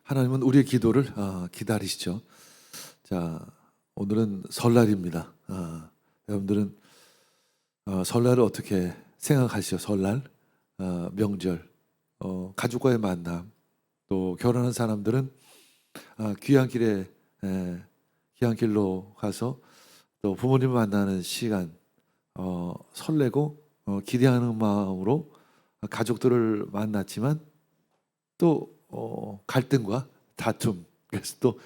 하나님은 우리의 기도를 기다리시죠. 자, 오늘은 설날입니다. 여러분들은 설날을 어떻게 생각하시죠? 설날, 명절, 가족과의 만남, 또 결혼한 사람들은 귀향길에 귀향길로 가서 또 부모님 만나는 시간, 설레고 기대하는 마음으로 가족들을 만났지만 또 갈등과 다툼, 그래서 또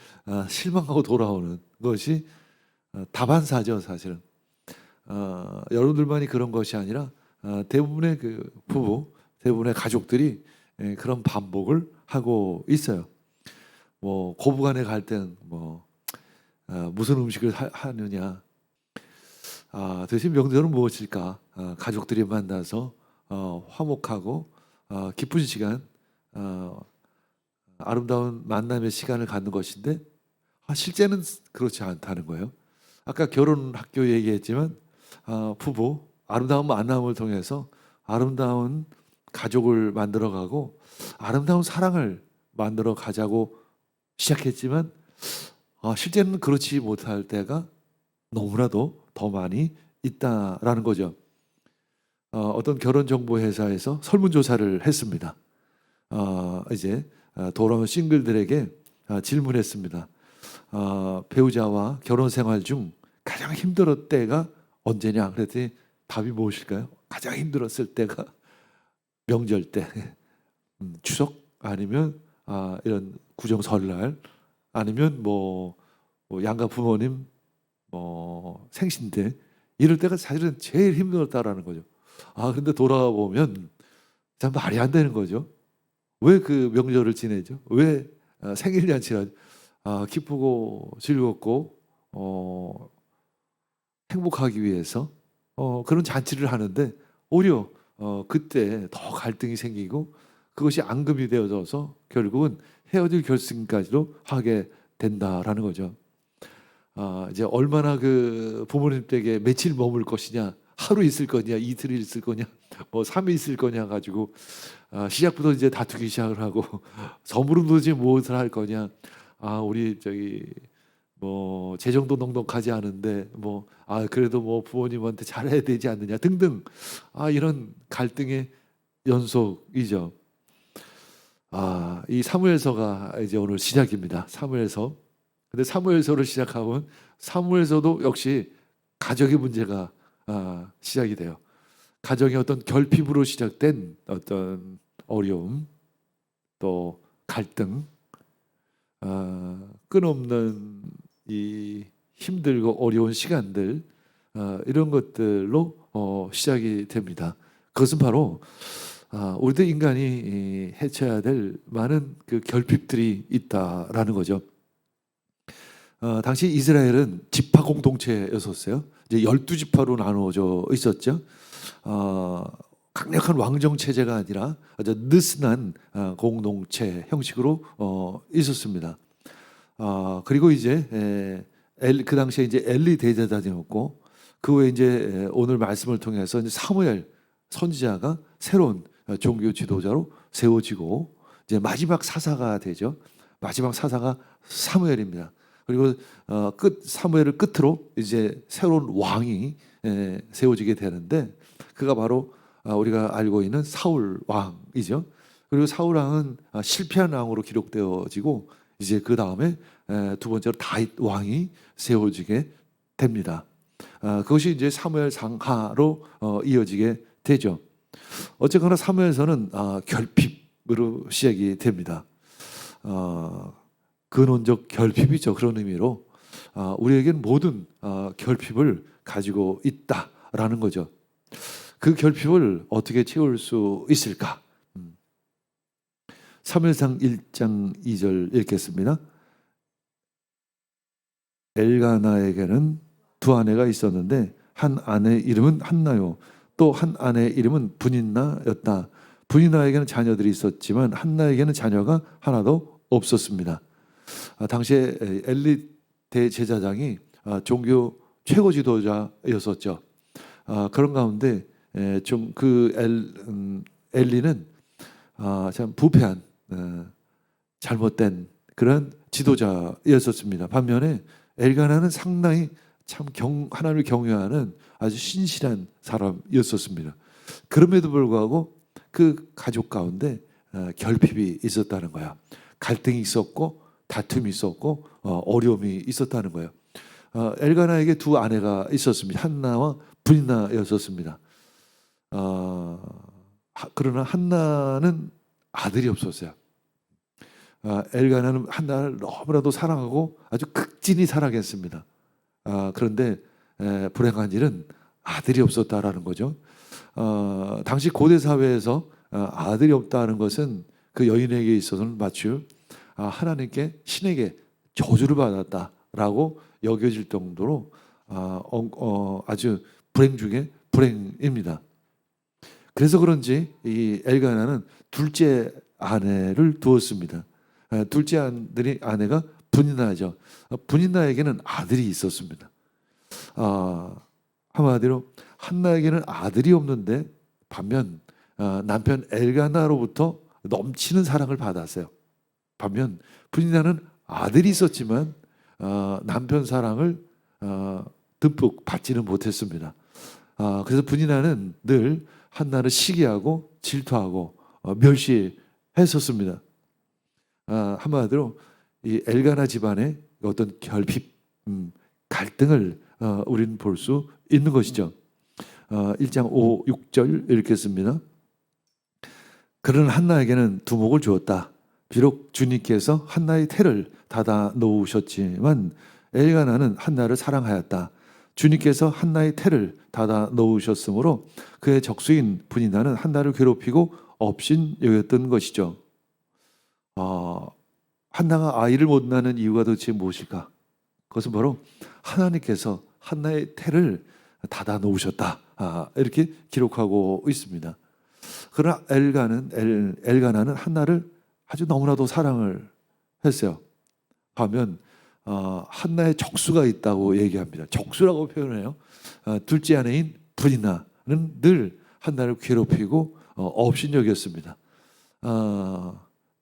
실망하고 돌아오는 것이 다반사죠, 사실은. 여러분들만이 그런 것이 아니라 대부분의 그 부부, 대부분의 가족들이 그런 반복을 하고 있어요. 뭐 고부간의 갈등, 무슨 음식을 하느냐, 대신 명절은 무엇일까? 가족들이 만나서 화목하고 기쁜 시간, 아름다운 만남의 시간을 갖는 것인데 실제는 그렇지 않다는 거예요. 아까 결혼 학교 얘기했지만 부부 아름다운 만남을 통해서 아름다운 가족을 만들어가고 아름다운 사랑을 만들어 가자고 시작했지만 실제는 그렇지 못할 때가 너무나도 더 많이 있다라는 거죠. 어떤 결혼정보회사에서 설문조사를 했습니다. 이제 돌아온 싱글들에게 질문했습니다. 배우자와 결혼 생활 중 가장 힘들었을 때가 언제냐? 그랬더니 답이 무엇일까요? 가장 힘들었을 때가 명절 때, 추석 아니면 이런 구정 설날 아니면 양가 부모님 생신 때 이럴 때가 사실은 제일 힘들었다라는 거죠. 그런데 돌아보면 참 말이 안 되는 거죠. 왜 그 명절을 지내죠? 왜 생일잔치를 하죠? 기쁘고 즐겁고 행복하기 위해서 그런 잔치를 하는데 오히려 그때 더 갈등이 생기고 그것이 앙금이 되어져서 결국은 헤어질 결심까지도 하게 된다라는 거죠. 이제 얼마나 그 부모님 댁에 며칠 머물 것이냐, 하루 있을 거냐, 이틀 있을 거냐, 3일 있을 거냐 가지고 시작부터 이제 다투기 시작을 하고 서무름도 이제 무엇을 할 거냐, 우리 저기 재정도 넉넉하지 않은데 그래도 부모님한테 잘해야 되지 않느냐 등등 이런 갈등의 연속이죠. 이 사무엘서가 이제 오늘 시작입니다. 사무엘서. 근데 사무엘서를 시작하면 사무엘서도 역시 가족의 문제가 시작이 돼요. 가정의 어떤 결핍으로 시작된 어떤 어려움, 또 갈등, 끊없는 이 힘들고 어려운 시간들, 이런 것들로 시작이 됩니다. 그것은 바로 우리들 인간이 해쳐야 될 많은 그 결핍들이 있다라는 거죠. 당시 이스라엘은 지파 공동체였었어요. 이제 12지파로 나누어져 있었죠. 강력한 왕정 체제가 아니라 아주 느슨한 공동체 형식으로 있었습니다. 그리고 이제 그 당시에 이제 엘리 대제사장이었고 그 후에 이제 오늘 말씀을 통해서 이제 사무엘 선지자가 새로운 종교 지도자로 세워지고 이제 마지막 사사가 되죠. 마지막 사사가 사무엘입니다. 그리고 사무엘을 끝으로 이제 새로운 왕이 세워지게 되는데 그가 바로 우리가 알고 있는 사울 왕이죠. 그리고 사울 왕은 실패한 왕으로 기록되어지고 이제 그 다음에 두 번째로 다윗 왕이 세워지게 됩니다. 그것이 이제 사무엘 상하로 이어지게 되죠. 어쨌거나 사무엘서는 결핍으로 시작이 됩니다. 근원적 결핍이죠. 그런 의미로 우리에게는 모든 결핍을 가지고 있다라는 거죠. 그 결핍을 어떻게 채울 수 있을까? 사무엘상 1장 2절 읽겠습니다. 엘가나에게는 두 아내가 있었는데 한 아내 이름은 한나요, 또 한 아내 이름은 분인나였다. 분인나에게는 자녀들이 있었지만 한나에게는 자녀가 하나도 없었습니다. 당시에 엘리 대제사장이 종교 최고 지도자였었죠. 그런 가운데 좀 그 엘리는 참 부패한 잘못된 그런 지도자였었습니다. 반면에 엘가나는 상당히 참 하나님을 경외하는 아주 신실한 사람이었었습니다. 그럼에도 불구하고 그 가족 가운데 결핍이 있었다는 거야. 갈등이 있었고 다툼이 있었고 어려움이 있었다는 거예요. 엘가나에게 두 아내가 있었습니다. 한나와 브니나였었습니다. 그러나 한나는 아들이 없었어요. 엘가나는 한나를 너무나도 사랑하고 아주 극진히 사랑했습니다. 그런데 불행한 일은 아들이 없었다라는 거죠. 당시 고대 사회에서 아들이 없다는 것은 그 여인에게 있어서는 마치 하나님께 신에게 저주를 받았다라고 여겨질 정도로 아주 불행 중에 불행입니다. 그래서 그런지 이 엘가나는 둘째 아내를 두었습니다. 둘째 아내가 분이나죠. 분이나에게는 아들이 있었습니다. 한마디로 한나에게는 아들이 없는데 반면 남편 엘가나로부터 넘치는 사랑을 받았어요. 반면 분이나는 아들이 있었지만 남편 사랑을 듬뿍 받지는 못했습니다. 그래서 분이나는 늘 한나를 시기하고 질투하고 멸시했었습니다. 한마디로 이 엘가나 집안의 어떤 결핍, 갈등을 우리는 볼 수 있는 것이죠. 1장 5, 6절 읽겠습니다. 그는 한나에게는 두목을 주었다. 비록 주님께서 한나의 태를 닫아 놓으셨지만 엘가나는 한나를 사랑하였다. 주님께서 한나의 태를 닫아 놓으셨으므로 그의 적수인 분이나는 한나를 괴롭히고 업신 여겼던 것이죠. 한나가 아이를 못 낳는 이유가 도대체 무엇일까? 그것은 바로 하나님께서 한나의 태를 닫아 놓으셨다. 이렇게 기록하고 있습니다. 그러나 엘가나는 한나를 아주 너무나도 사랑을 했어요. 하면 한나의 적수가 있다고 얘기합니다. 적수라고 표현해요. 둘째 아내인 브리나는 늘 한나를 괴롭히고 업신여겼습니다.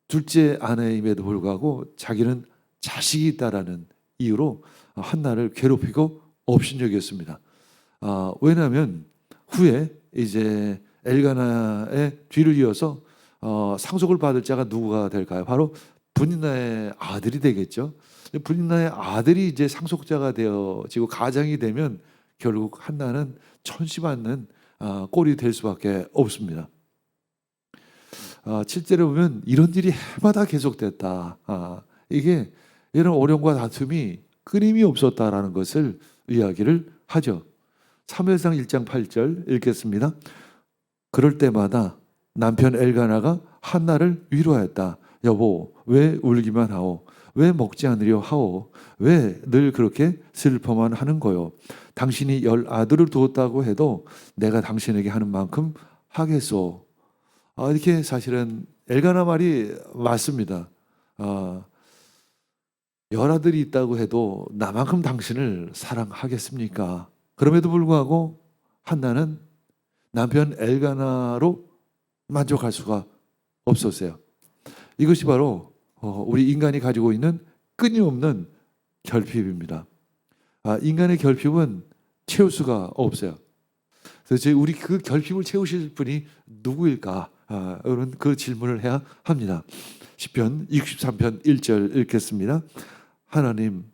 둘째 아내임에도 불구하고 자기는 자식이 있다라는 이유로 한나를 괴롭히고 업신여겼습니다. 왜냐하면 후에 이제 엘가나의 뒤를 이어서 상속을 받을 자가 누구가 될까요? 바로 분이나의 아들이 되겠죠. 분이나의 아들이 이제 상속자가 되어지고 가장이 되면 결국 한나는 천시받는 꼴이 될 수밖에 없습니다. 실제로 보면 이런 일이 해마다 계속됐다. 이게 이런 어려움과 다툼이 끊임이 없었다라는 것을 이야기를 하죠. 사무엘상 1장 8절 읽겠습니다. 그럴 때마다 남편 엘가나가 한나를 위로하였다. 여보, 왜 울기만 하오? 왜 먹지 않으려 하오? 왜 늘 그렇게 슬퍼만 하는 거요? 당신이 10 아들을 두었다고 해도 내가 당신에게 하는 만큼 하겠소. 이렇게 사실은 엘가나 말이 맞습니다. 10 아들이 있다고 해도 나만큼 당신을 사랑하겠습니까? 그럼에도 불구하고 한나는 남편 엘가나로 만족할 수가 없었어요. 이것이 바로 우리 인간이 가지고 있는 끊임없는 결핍입니다. 인간의 결핍은 채울 수가 없어요. 그래서 우리 그 결핍을 채우실 분이 누구일까? 이런 그 질문을 해야 합니다. 시편 63편 1절 읽겠습니다. 하나님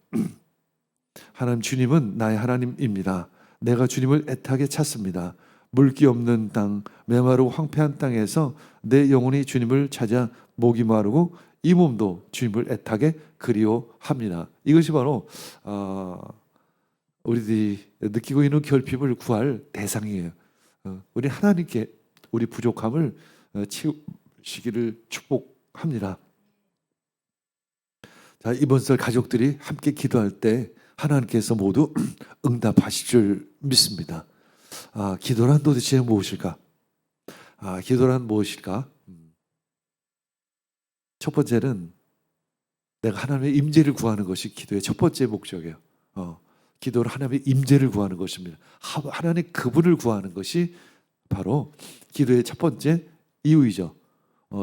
주님은 나의 하나님입니다. 내가 주님을 애타게 찾습니다. 물기 없는 땅, 메마르고 황폐한 땅에서 내 영혼이 주님을 찾아 목이 마르고 이 몸도 주님을 애타게 그리워합니다. 이것이 바로 우리들이 느끼고 있는 결핍을 구할 대상이에요. 우리 하나님께 우리 부족함을 채우시기를 축복합니다. 자, 이번 설 가족들이 함께 기도할 때 하나님께서 모두 응답하실 줄 믿습니다. 기도란 도대체 무엇일까? 기도란 무엇일까? 첫 번째는 내가 하나님의 임재를 구하는 것이 기도의 첫 번째 목적이에요. 기도는 하나님의 임재를 구하는 것입니다. 하나님 그분을 구하는 것이 바로 기도의 첫 번째 이유이죠.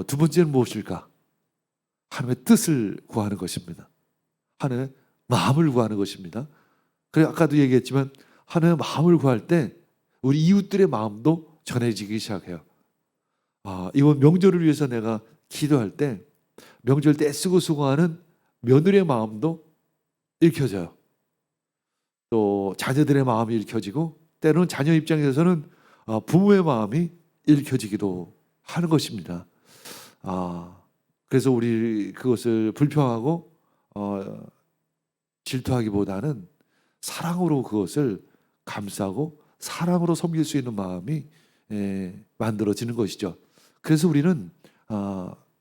두 번째는 무엇일까? 하나님의 뜻을 구하는 것입니다. 하나님의 마음을 구하는 것입니다. 그래 아까도 얘기했지만 하나님의 마음을 구할 때 우리 이웃들의 마음도 전해지기 시작해요. 이번 명절을 위해서 내가 기도할 때 명절 때 애쓰고 수고하는 며느리의 마음도 읽혀져요. 또 자녀들의 마음이 읽혀지고 때로는 자녀 입장에서는 부모의 마음이 읽혀지기도 하는 것입니다. 그래서 우리 그것을 불평하고 질투하기보다는 사랑으로 그것을 감싸고 사랑으로 섬길 수 있는 마음이 만들어지는 것이죠. 그래서 우리는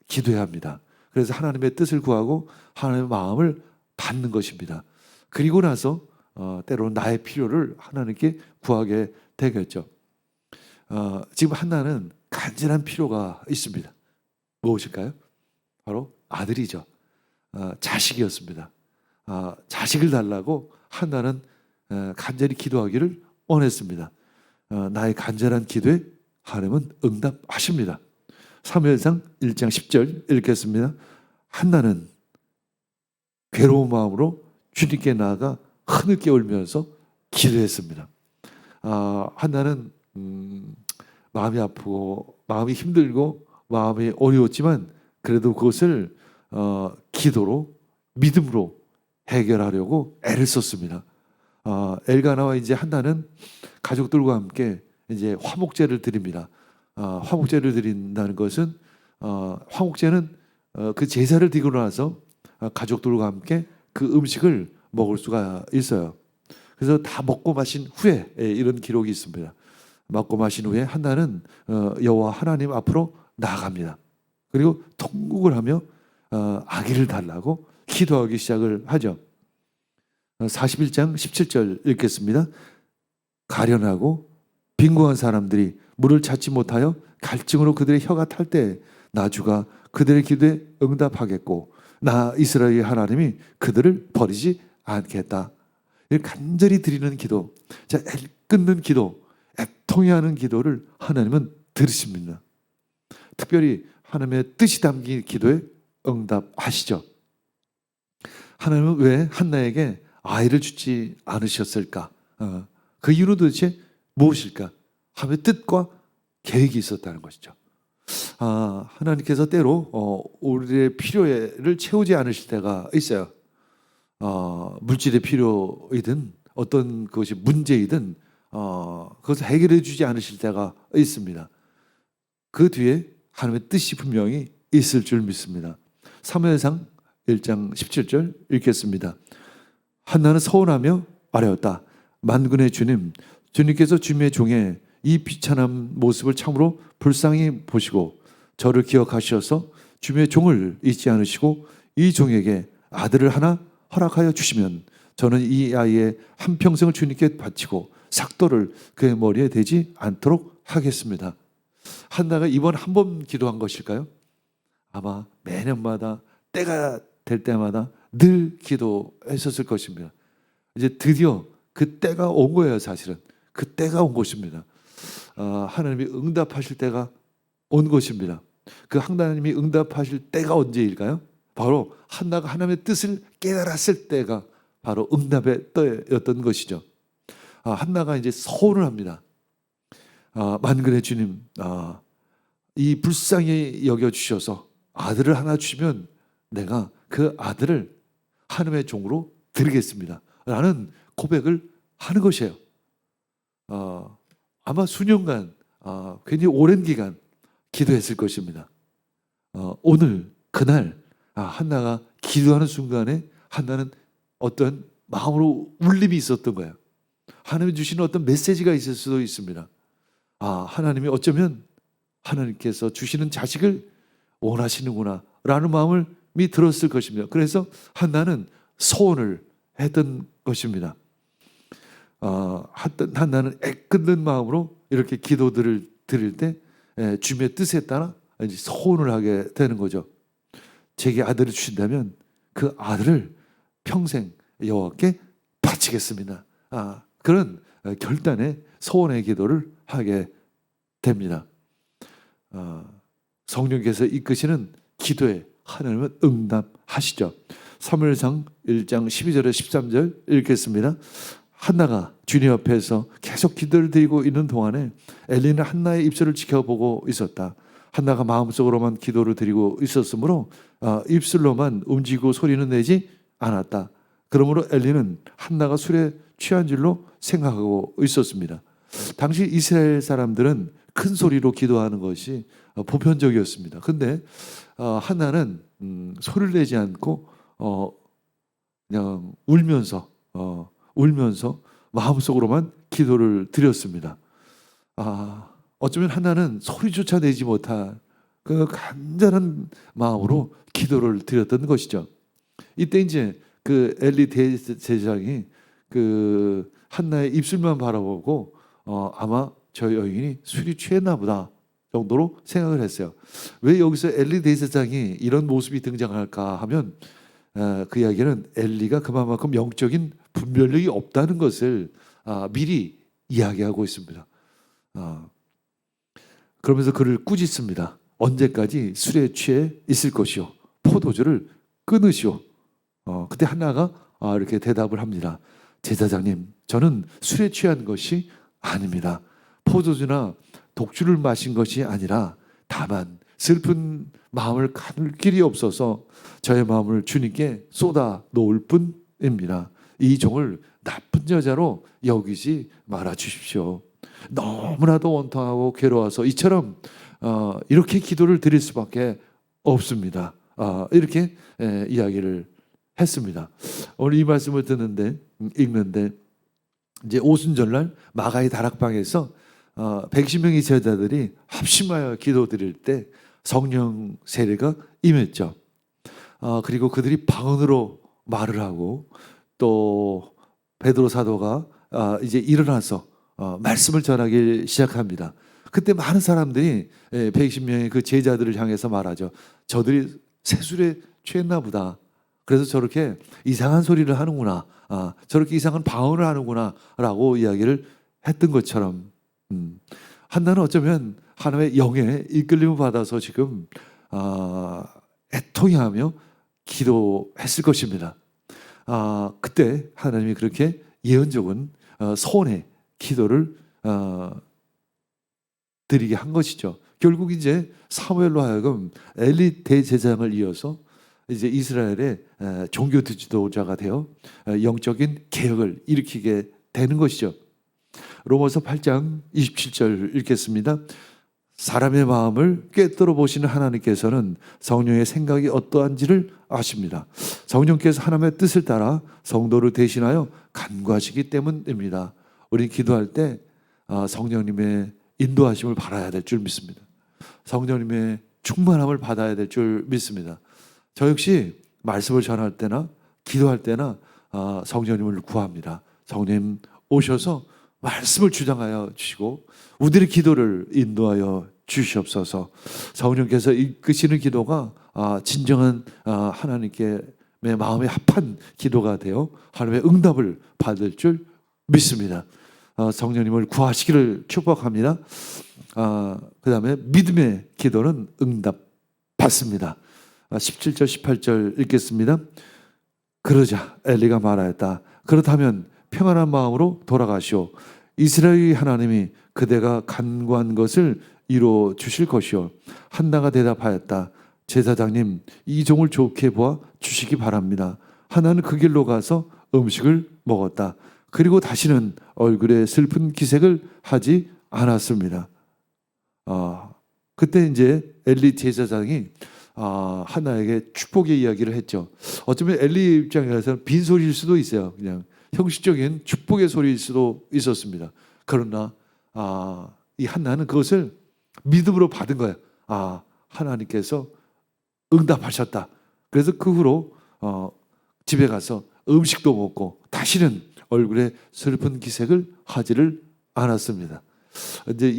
기도해야 합니다. 그래서 하나님의 뜻을 구하고 하나님의 마음을 받는 것입니다. 그리고 나서 때로는 나의 필요를 하나님께 구하게 되겠죠. 지금 한나는 간절한 필요가 있습니다. 무엇일까요? 바로 아들이죠. 자식이었습니다. 자식을 달라고 한나는 간절히 기도하기를 원했습니다. 나의 간절한 기도에 하나님은 응답하십니다. 사무엘상 1장 10절 읽겠습니다. 한나는 괴로운 마음으로 주님께 나아가 흐느껴 울면서 기도했습니다. 한나는 마음이 아프고 마음이 힘들고 마음이 어려웠지만 그래도 그것을 기도로 믿음으로 해결하려고 애를 썼습니다. 엘가나와 이제 한나는 가족들과 함께 이제 화목제를 드립니다. 화목제를 드린다는 것은 화목제는 그 제사를 드리고 나서 가족들과 함께 그 음식을 먹을 수가 있어요. 그래서 다 먹고 마신 후에 이런 기록이 있습니다. 먹고 마신 후에 한나는 여호와 하나님 앞으로 나아갑니다. 그리고 통곡을 하며 아기를 달라고 기도하기 시작을 하죠. 41장 17절 읽겠습니다. 가련하고 빈궁한 사람들이 물을 찾지 못하여 갈증으로 그들의 혀가 탈 때 나주가 그들의 기도에 응답하겠고 나 이스라엘의 하나님이 그들을 버리지 않겠다. 간절히 드리는 기도, 끊는 기도, 애통해하는 기도를 하나님은 들으십니다. 특별히 하나님의 뜻이 담긴 기도에 응답하시죠. 하나님은 왜 한나에게 아이를 주지 않으셨을까? 그 이유는 도대체 무엇일까? 하나님의 뜻과 계획이 있었다는 것이죠. 하나님께서 때로 우리의 필요를 채우지 않으실 때가 있어요. 물질의 필요이든 어떤 것이 문제이든 그것을 해결해 주지 않으실 때가 있습니다. 그 뒤에 하나님의 뜻이 분명히 있을 줄 믿습니다. 사무엘상 1장 17절 읽겠습니다. 한나는 서운하며 말하였다. 만군의 주님, 주님께서 주님의 종의 이 비천한 모습을 참으로 불쌍히 보시고 저를 기억하셔서 주님의 종을 잊지 않으시고 이 종에게 아들을 하나 허락하여 주시면 저는 이 아이의 한평생을 주님께 바치고 삭도를 그의 머리에 대지 않도록 하겠습니다. 한나가 이번 한 번 기도한 것일까요? 아마 매년마다 때가 될 때마다 늘 기도했었을 것입니다. 이제 드디어 그 때가 온 거예요. 사실은 그 때가 온 것입니다. 하나님이 응답하실 때가 온 것입니다. 그 하나님이 응답하실 때가 언제일까요? 바로 한나가 하나님의 뜻을 깨달았을 때가 바로 응답의 때였던 것이죠. 한나가 이제 서원을 합니다. 만군의 주님, 이 불쌍히 여겨주셔서 아들을 하나 주시면 내가 그 아들을 하나님의 종으로 드리겠습니다 라는 고백을 하는 것이에요. 아마 수년간 굉장히 오랜 기간 기도했을 것입니다. 오늘 그날 한나가 기도하는 순간에 한나는 어떤 마음으로 울림이 있었던 거예요. 하나님이 주시는 어떤 메시지가 있을 수도 있습니다. 하나님이 어쩌면 하나님께서 주시는 자식을 원하시는구나 라는 마음이 들었을 것입니다. 그래서 한나는 소원을 했던 것입니다. 한나는 애끓는 마음으로 이렇게 기도들을 드릴 때 주님의 뜻에 따라 이제 소원을 하게 되는 거죠. 제게 아들을 주신다면 그 아들을 평생 여호와께 바치겠습니다. 그런 결단의 소원의 기도를 하게 됩니다. 성령께서 이끄시는 기도의 하나님은 응답하시죠. 사무엘상 1장 12절에 13절 읽겠습니다. 한나가 주님 앞에서 계속 기도를 드리고 있는 동안에 엘리는 한나의 입술을 지켜보고 있었다. 한나가 마음속으로만 기도를 드리고 있었으므로 입술로만 움직이고 소리는 내지 않았다. 그러므로 엘리는 한나가 술에 취한 줄로 생각하고 있었습니다. 당시 이스라엘 사람들은 큰 소리로 기도하는 것이 보편적이었습니다. 근데 한나는 소리를 내지 않고 그냥 울면서 마음속으로만 기도를 드렸습니다. 어쩌면 한나는 소리조차 내지 못한 그 간절한 마음으로 기도를 드렸던 것이죠. 이때 이제 그 엘리 대제사장이 그 한나의 입술만 바라보고 아마 저 여인이 술이 취했나 보다 정도로 생각을 했어요. 왜 여기서 엘리 대제사장이 이런 모습이 등장할까 하면 그 이야기는 엘리가 그만큼 영적인 분별력이 없다는 것을 미리 이야기하고 있습니다. 그러면서 그를 꾸짖습니다. 언제까지 술에 취해 있을 것이오? 포도주를 끊으시오. 그때 한나가 이렇게 대답을 합니다. 제사장님, 저는 술에 취한 것이 아닙니다. 포도주나 독주를 마신 것이 아니라 다만 슬픈 마음을 가눌 길이 없어서 저의 마음을 주님께 쏟아 놓을 뿐입니다. 이 종을 나쁜 여자로 여기지 말아 주십시오. 너무나도 원통하고 괴로워서 이처럼 이렇게 기도를 드릴 수밖에 없습니다. 이렇게 이야기를 했습니다. 오늘 이 말씀을 읽는데 이제 오순절날 마가의 다락방에서 110명의 제자들이 합심하여 기도드릴 때 성령 세례가 임했죠. 그리고 그들이 방언으로 말을 하고 또 베드로 사도가 이제 일어나서 말씀을 전하기 시작합니다. 그때 많은 사람들이 120명의 그 제자들을 향해서 말하죠. 저들이 새술에 취했나 보다. 그래서 저렇게 이상한 소리를 하는구나. 저렇게 이상한 방언을 하는구나 라고 이야기를 했던 것처럼 한나는 어쩌면 하나님의 영에 이끌림을 받아서 지금 애통해하며 기도했을 것입니다. 그때 하나님이 그렇게 예언적인 소원의 기도를 드리게 한 것이죠. 결국 이제 사무엘로 하여금 엘리 대제사장을 이어서 이제 이스라엘의 종교 지도자가 되어 영적인 개혁을 일으키게 되는 것이죠. 로마서 8장 27절 읽겠습니다. 사람의 마음을 꿰뚫어 보시는 하나님께서는 성령의 생각이 어떠한지를 아십니다. 성령께서 하나님의 뜻을 따라 성도를 대신하여 간구하시기 때문입니다. 우리 기도할 때 성령님의 인도하심을 받아야 될 줄 믿습니다. 성령님의 충만함을 받아야 될 줄 믿습니다. 저 역시 말씀을 전할 때나 기도할 때나 성령님을 구합니다. 성령님 오셔서 말씀을 주장하여 주시고 우리의 기도를 인도하여 주시옵소서. 성령께서 이끄시는 기도가 진정한 하나님께 마음에 합한 기도가 되어 하나님의 응답을 받을 줄 믿습니다. 성령님을 구하시기를 축복합니다. 그 다음에 믿음의 기도는 응답 받습니다. 17절 18절 읽겠습니다. 그러자 엘리가 말하였다. 그렇다면 평안한 마음으로 돌아가시오. 이스라엘의 하나님이 그대가 간구한 것을 이루어 주실 것이오. 한나가 대답하였다. 제사장님, 이 종을 좋게 보아 주시기 바랍니다. 한나는 그 길로 가서 음식을 먹었다. 그리고 다시는 얼굴에 슬픈 기색을 하지 않았습니다. 그때 이제 엘리 제사장이 한나에게 축복의 이야기를 했죠. 어쩌면 엘리 입장에서는 빈소리일 수도 있어요. 그냥 형식적인 축복의 소리일 수도 있었습니다. 그러나 이 한나는 그것을 믿음으로 받은 거예요. 하나님께서 응답하셨다. 그래서 그 후로 집에 가서 음식도 먹고 다시는 얼굴에 슬픈 기색을 하지를 않았습니다. 이제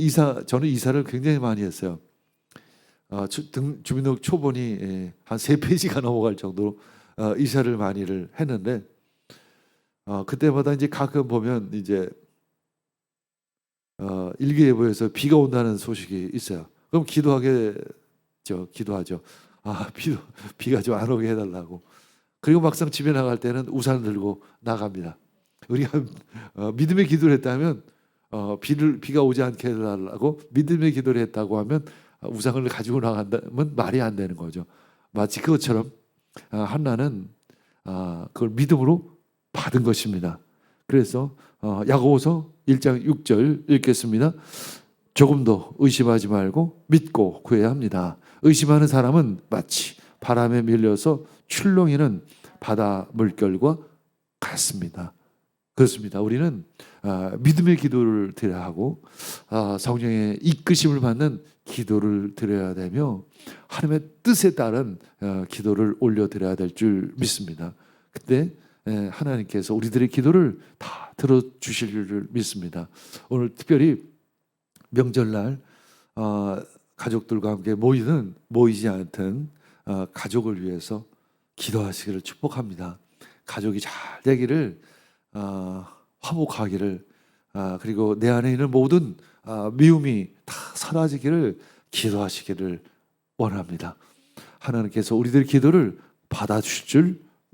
저는 이사를 굉장히 많이 했어요. 주민등록 초본이 한 3페이지가 넘어갈 정도로 이사를 많이를 했는데 그때마다 이제 가끔 보면 이제 일기예보에서 비가 온다는 소식이 있어요. 그럼 기도하죠. 비가 좀 안 오게 해달라고. 그리고 막상 집에 나갈 때는 우산 들고 나갑니다. 우리가 믿음의 기도를 했다면 비가 오지 않게 해달라고 믿음의 기도를 했다고 하면 우산을 가지고 나간다면 말이 안 되는 거죠. 마치 그것처럼 한나는 그걸 믿음으로 받은 것입니다. 그래서 야고보서 1장 6절 읽겠습니다. 조금도 의심하지 말고 믿고 구해야 합니다. 의심하는 사람은 마치 바람에 밀려서 출렁이는 바다 물결과 같습니다. 그렇습니다. 우리는 믿음의 기도를 드려야 하고 성령의 이끄심을 받는 기도를 드려야 되며 하나님의 뜻에 따른 기도를 올려드려야 될 줄 믿습니다. 그때 하나님께서 우리들의 기도를 다 들어주실 줄 믿습니다. 오늘 특별히 명절날 가족들과 함께 모이지 않던 가족을 위해서 기도하시기를 축복합니다. 가족이 잘 되기를, 화목하기를, 그리고 내 안에 있는 모든 미움이 다 사라지기를 기도하시기를 원합니다. 하나님께서 우리들의 기도를 받아주실 줄